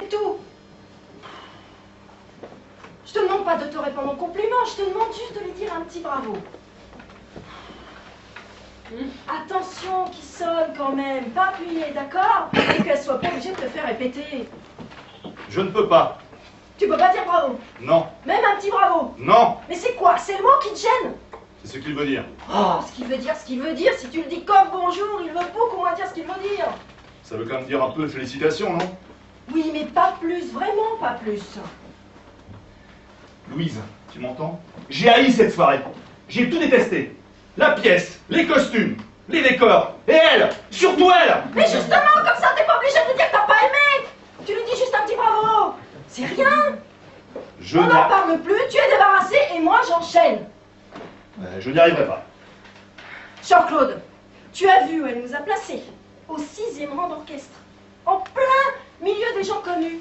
c'est tout. Je te demande pas de te répondre en compliment, je te demande juste de lui dire un petit bravo. Attention, qui sonne quand même, pas appuyer, d'accord? Et qu'elle soit pas obligée de te faire répéter. Je ne peux pas. Tu peux pas dire bravo? Non. Même un petit bravo? Non. Mais c'est quoi? C'est le mot qui te gêne? C'est ce qu'il veut dire. Oh, ce qu'il veut dire, si tu le dis comme bonjour, il veut beaucoup moins dire ce qu'il veut dire. Ça veut quand même dire un peu de félicitations, non? Oui, mais pas plus, vraiment pas plus. Louise, tu m'entends? J'ai haï cette soirée. J'ai tout détesté. La pièce, les costumes, les décors, et elle, surtout elle. Mais justement, comme ça, t'es pas obligé de lui dire que t'as pas aimé. Tu lui dis juste un petit bravo. C'est rien. On n'en parle plus, tu es débarrassé et moi j'enchaîne. Je n'y arriverai pas. Jean-Claude, tu as vu où elle nous a placés? Au 6e rang d'orchestre. En plein milieu des gens connus.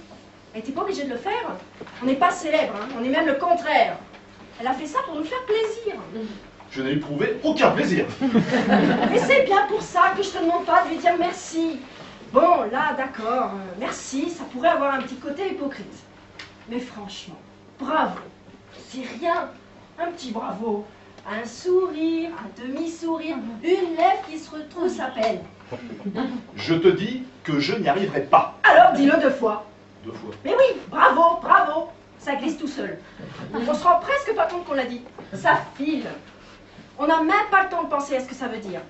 Elle n'était pas obligée de le faire. On n'est pas célèbre, hein. On est même le contraire. Elle a fait ça pour nous faire plaisir. Je n'ai éprouvé aucun plaisir. Et c'est bien pour ça que je te demande pas de lui dire merci. Bon, là, d'accord, merci, ça pourrait avoir un petit côté hypocrite. Mais franchement, bravo. C'est rien. Un petit bravo. Un sourire, un demi-sourire, une lèvre qui se retrousse à peine. Je te dis que je n'y arriverai pas. Alors dis-le 2 fois. 2 fois. Mais oui, bravo, bravo. Ça glisse tout seul. On se rend presque pas compte qu'on l'a dit. Ça file. On n'a même pas le temps de penser à ce que ça veut dire.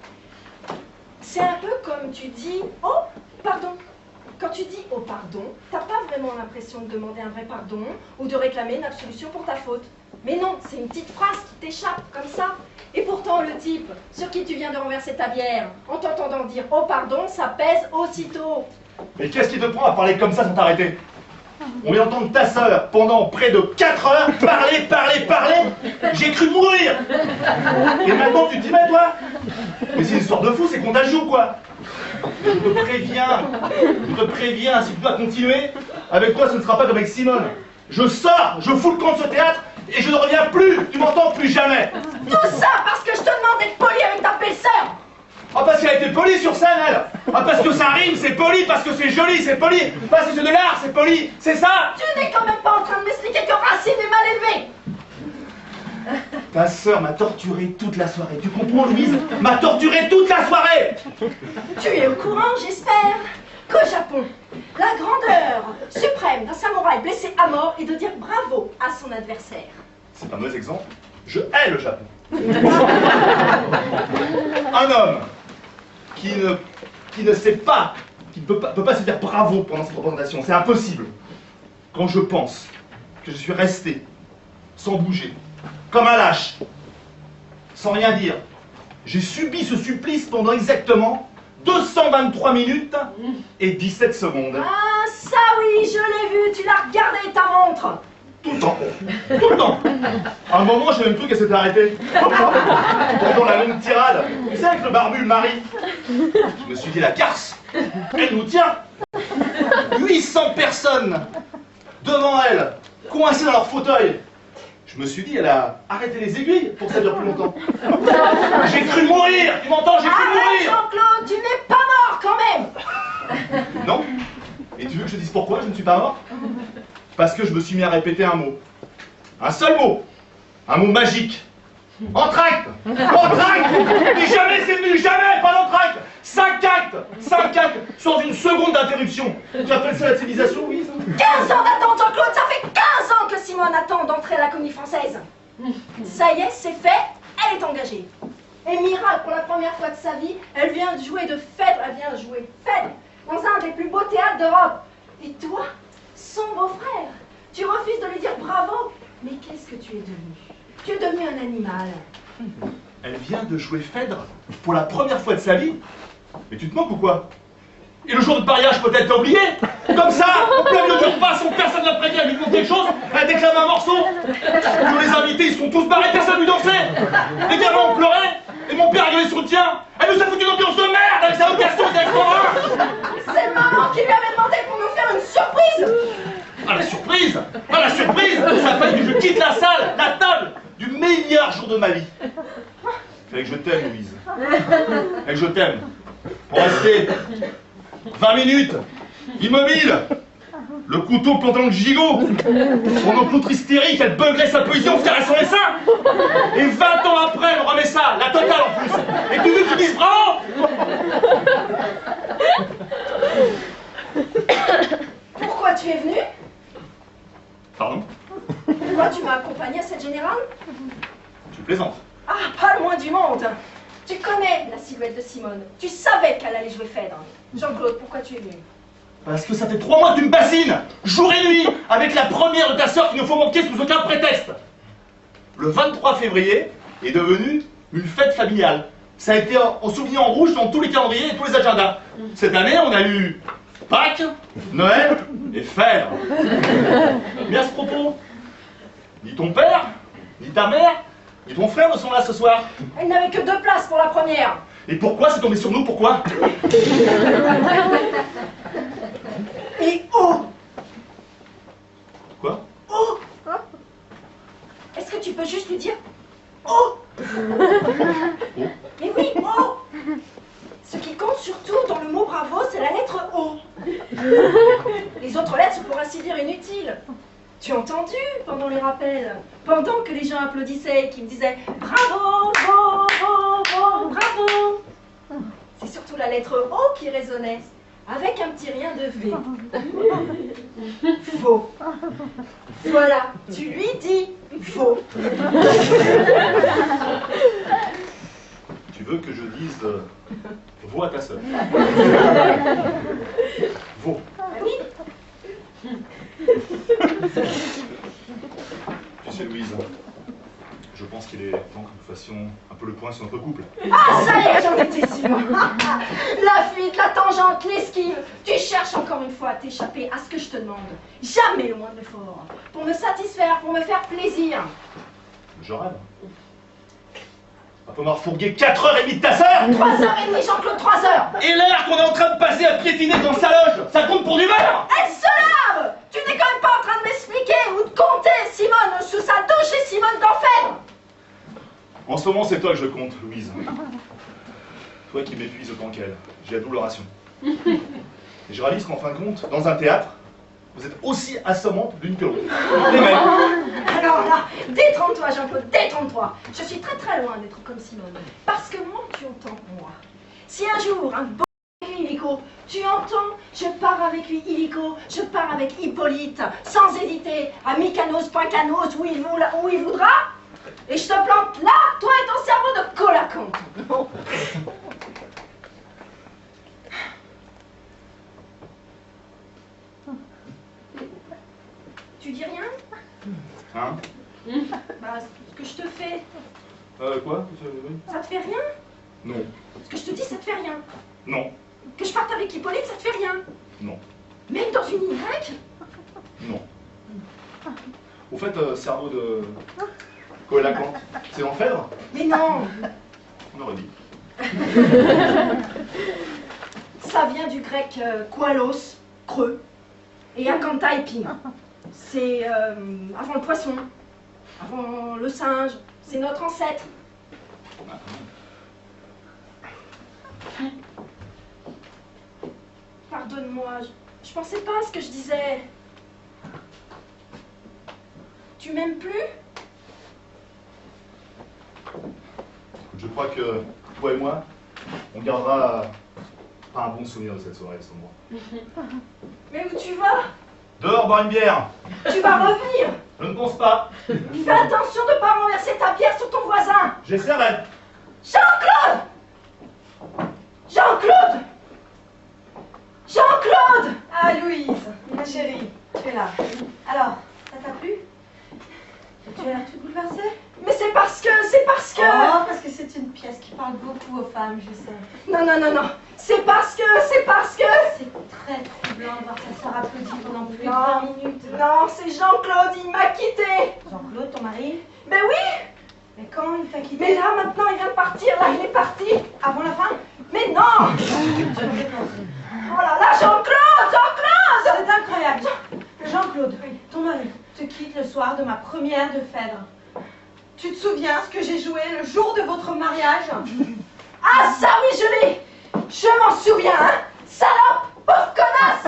C'est un peu comme tu dis « Oh, pardon ». Quand tu dis « Oh, pardon », t'as pas vraiment l'impression de demander un vrai pardon ou de réclamer une absolution pour ta faute. Mais non, c'est une petite phrase qui t'échappe comme ça. Et pourtant, le type sur qui tu viens de renverser ta bière, en t'entendant dire « Oh, pardon », ça pèse aussitôt. Mais qu'est-ce qui te prend à parler comme ça sans t'arrêter? On vient d'entendre ta sœur pendant près de 4 heures parler. J'ai cru mourir. Et maintenant tu te dis, mais toi? Mais c'est une histoire de fou, c'est contagieux ou quoi? Je te préviens, si tu dois continuer, avec toi ce ne sera pas comme avec Simone. Je sors, je fous le camp de ce théâtre et je ne reviens plus, tu m'entends? Plus jamais. Tout ça parce que je te demande d'être poli avec ta belle-sœur. Ah, parce qu'elle a été polie sur scène, elle. Ah, parce que ça rime, c'est poli. Parce que c'est joli, c'est poli. Parce que c'est de l'art, c'est poli. C'est ça. Tu n'es quand même pas en train de m'expliquer que Racine est mal élevé. Ta sœur m'a torturé toute la soirée. Tu comprends, Louise? M'a torturé toute la soirée. Tu es au courant, j'espère, qu'au Japon, la grandeur suprême d'un samouraï blessé à mort est de dire bravo à son adversaire. C'est un mauvais exemple. Je hais le Japon. Un homme qui ne sait pas, qui ne peut pas se dire bravo pendant cette représentation. C'est impossible. Quand je pense que je suis resté sans bouger, comme un lâche, sans rien dire, j'ai subi ce supplice pendant exactement 223 minutes et 17 secondes. Ah, ça oui, je l'ai vu, tu l'as regardé ta montre. Tout le temps. Tout le temps. À un moment, j'ai même cru qu'elle s'était arrêtée. Pendant la longue tirade. Tu sais, avec le barbu, le mari. Je me suis dit, la garce, elle nous tient. 800 personnes devant elle, coincées dans leur fauteuil. Je me suis dit, elle a arrêté les aiguilles pour que ça dure plus longtemps. J'ai cru mourir. Tu m'entends? J'ai cru mourir. Jean-Claude, tu n'es pas mort quand même. Non. Et tu veux que je te dise pourquoi je ne suis pas mort? Parce que je me suis mis à répéter un mot. Un seul mot. Un mot magique. Entracte. Entracte. Mais jamais c'est venu, jamais, pas d'entracte. 5 actes. 5 actes sans une seconde d'interruption. Tu appelles ça la civilisation, oui? 15 ans d'attente, Jean-Claude, ça fait 15 ans que Simone attend d'entrer à la Comédie Française. Ça y est, c'est fait, elle est engagée. Et miracle, pour la première fois de sa vie, elle vient de jouer de Phèdre, dans un des plus beaux théâtres d'Europe. Et toi, son beau-frère, tu refuses de lui dire bravo. Mais qu'est-ce que tu es devenu? Tu es devenu un animal. Elle vient de jouer Phèdre pour la première fois de sa vie. Mais tu te moques ou quoi? Et le jour de mariage, peut-être t'as oublié? Comme ça, en plein milieu du repas, sans personne n'a prévenu à lui demander quelque chose, elle déclame un morceau. Tous les invités, ils sont tous barrés, personne lui dansait. Les gamins ont pleuré, et mon père a gueulé sur le tien. Elle nous a foutu une ambiance de merde avec sa vocation d'extra. C'est maman qui lui avait demandé pour nous faire une surprise. Ah, la surprise! Ah, la surprise! Ça fait que je quitte la salle, la table, du meilleur jour de ma vie. Fallait que je t'aime, Louise. Fallait que je t'aime. Pour rester 20 minutes, immobile, Le couteau planté dans le gigot. Son oncle l'autre hystérique, elle beuglerait sa poésie en se caressant les seins. Et 20 ans après, elle remet ça, la totale en plus. Et tu veux que tu dises bravo? Pourquoi tu es venu? Pardon? Pourquoi tu m'as accompagné à cette générale? Tu plaisantes. Ah, pas le moins du monde. Tu connais la silhouette de Simone. Tu savais qu'elle allait jouer Phèdre. Jean-Claude, pourquoi tu es venu? Parce que ça fait 3 mois que tu me bassines, jour et nuit, avec la première de ta sœur qu'il ne faut manquer sous aucun prétexte. Le 23 février est devenu une fête familiale. Ça a été en souligné en rouge dans tous les calendriers et tous les agendas. Cette année, on a eu Pâques, Noël et Phèdre. Mais à ce propos, ni ton père, ni ta mère, ni ton frère ne sont là ce soir. Elle n'avait que 2 places pour la première. Et pourquoi c'est tombé sur nous? Pourquoi? Et oh! Quoi? Oh! Est-ce que tu peux juste lui dire oh? Oh. Mais oui, oh! Ce qui compte surtout dans le mot bravo, c'est la lettre O. Les autres lettres sont pour ainsi dire inutiles. Tu as entendu pendant les rappels, pendant que les gens applaudissaient, qui me disaient bravo, bravo. C'est surtout la lettre O qui résonnait, avec un petit rien de V. Faux. Voilà, tu lui dis faux. Tu veux que je dise veau à ta sœur? Veau. Oui. Tu sais, Louise, je pense qu'il est temps que nous fassions un peu le point sur notre couple. Ah, ça y est, j'en étais sûre. La fuite, la tangente, l'esquive. Tu cherches encore une fois à t'échapper à ce que je te demande. Jamais le moindre effort. Pour me satisfaire, pour me faire plaisir. Je rêve. On va m'avoir fourgué 4h30 de ta sœur. 3h30, Jean-Claude, 3h. Et l'air qu'on est en train de passer à piétiner dans sa loge, ça compte pour du beurre. Elle se lave. Tu n'es quand même pas en train de m'expliquer ou de compter Simone sous sa douche et Simone d'enfer. En ce moment, c'est toi que je compte, Louise. Toi qui m'épuises autant qu'elle. J'ai la double ration. Et je réalise qu'en fin de compte, dans un théâtre, vous êtes aussi assommante l'une que l'autre. Les mêmes. Alors là, détrompe-toi, Jean-Claude, détrompe-toi. Je suis très très loin d'être comme Simone. Parce que moi, tu entends moi. Si un jour, un beau illico, tu entends, je pars avec lui illico, je pars avec Hippolyte, sans hésiter, à Mykonos, Poincanos, où il voudra. Et je te plante là, toi et ton cerveau de colacon. Tu dis rien? Hein? Bah, ce que je te fais, Quoi? ça te fait rien? Non. Ce que je te dis, ça te fait rien. Non. Que je parte avec Hippolyte, ça te fait rien. Non. Même dans une Y? Non. Au fait, cerveau de... Colacante. C'est en Phèdre? Mais non. On aurait dit. Ça vient du grec koalos, creux, et akanta, épine. C'est avant le poisson, avant le singe, c'est notre ancêtre. Pardonne-moi, je pensais pas à ce que je disais. Tu m'aimes plus? Je crois que toi et moi, on gardera pas un bon souvenir de cette soirée sans moi. Mais où tu vas? Dehors, boire une bière. Tu vas revenir. Je ne pense pas. Fais attention de ne pas renverser ta bière sur ton voisin. J'essaierai. Jean-Claude! Jean-Claude! Jean-Claude! Ah, Louise, ma chérie, tu es là. Alors, ça t'a plu? Tu as l'air toute bouleversée? Mais c'est parce que... Oh, parce que c'est une pièce qui parle beaucoup aux femmes, je sais. Non, non, non, non. C'est parce que... C'est très troublant de voir ta sœur applaudir pendant plus de 20 minutes. Non, c'est Jean-Claude, il m'a quitté. Jean-Claude, ton mari? Mais oui. Mais quand il t'a quitté? Mais là, maintenant, il vient de partir. Là, il est parti. Avant la fin? Mais non. Oh là là, Jean-Claude! Jean-Claude! C'est incroyable. Jean-Claude, ton mari te quitte le soir de ma première de Phèdre. Tu te souviens ce que j'ai joué le jour de votre mariage? Ah, ça oui, je l'ai. Je m'en souviens, hein. Salope, pauvre connasse.